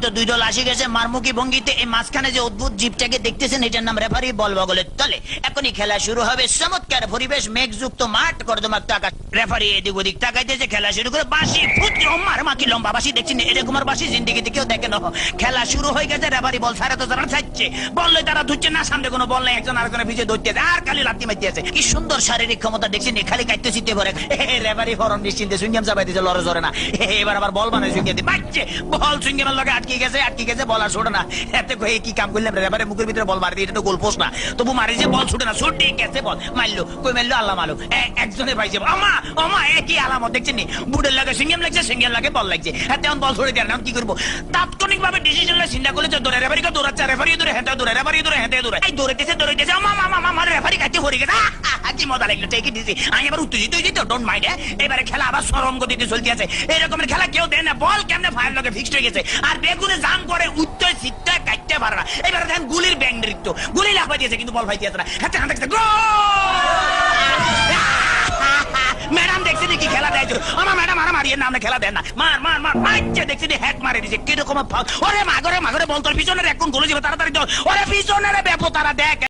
তো দুই দল আসে গেছে মারমুখী ভঙ্গিতে। এই মাঝখানে যে অদ্ভুত জীবটাকে দেখতেছেন এটার নাম রেফারি। বল বগলের তলে। এখনই খেলা শুরু হবে। চমৎকার পরিবেশ, মেঘযুক্ত মাঠ, কর্দমাক্ত আকাশ। রেফারি এদিক ওদিক তাকাইতেছে, খেলা শুরু করে। বাঁশি ফুট মার মাকি লম্বা বাঁশি দেখছেন, এরকম আর বাঁশি জিন্দিগিতে কেউ দেখে না। খেলা শুরু হয়ে গেছে। রেফারি বল ছাড়া তো তারা ছাড়ছে, বললে তারা ধুচ্ছে না, সামনে কোনো বল নাই, একজন আরেকজনের পিছিয়ে ধরতে আর খালি লাত্তি মারতে আছে। কি সুন্দর শারীরিক ক্ষমতা দেখছেন, খালি কাটতে চিনতে পারে। রেফারি ফরম নিশ্চিন্তে সুইংগাম চাপাইতেছে, লড়ে জরে না। এবার আবার বল বানায় সুইংগাম দিয়ে বাচ্চে, বল সুইংগামের লগে আটকে গেছে, বল আর ছোটে না। এতে কয়ে কি কাম করলাম, রেফারি মুখের ভিতরে বল মারি দিয়ে, এটা তো গোল পোস্ট না, তবু মারি যে বল ছুটে না, ছুটে গেছে বল মারলো, কই মারলো আল্লাহ মারলো, একজনে পাইছে। আমা একই আলামত দেখছেন নি, বুটের লাগে সিঙ্গেম লাগছে, সিঙ্গেম লাগে বল লাগছে। এখন বল ছড়ে দেয় না, কি করবো? তাৎক্ষণিক ভাবে ডিসিশন চিন্তা করলে দৌড়ে, রেফারিকে দৌড়াচ্ছে, রেফারি দৌড়ে হেঁটে দৌড়ে, রেফারি দৌড়ে হেঁটে দৌড়ে, এই দৌড়াইতেছে আমা রেফারি কাটতে পড়ে গেছে। কি মজা লাগলো, টেকে দিছি। আমি এবার উত্তেজিত হয়ে যেত, ডোন্ট মাইন্ড। এবারে খেলা আবার সরম গতিতে চলতে আছে। এরকমের খেলা কেউ দেয় না। বল কেমনে ফায়ার লগে ফিক্সড হয়ে গেছে, আর বেগুনে জাম করে উত্তর সিটটা কাটতে পারে না। এবারে দেখেন গুলির ব্যাং নৃত্য, গুলি লাফাই দিয়েছে কিন্তু বল ফাইতে আছে না। হাতে হাতে ম্যাডাম দেখছি কি খেলা দেয়, আমার ম্যাডাম আর মারিয়ে না, খেলা দেন না, মার মার মার মারছে, দেখছি হ্যাক মারে দিছে। কিরকম ওরে মাগরে বল তোর পিছনের এখন গোলে যাবে, তাড়াতাড়ি ওরে পিছনের ব্যাপো তারা দেখ।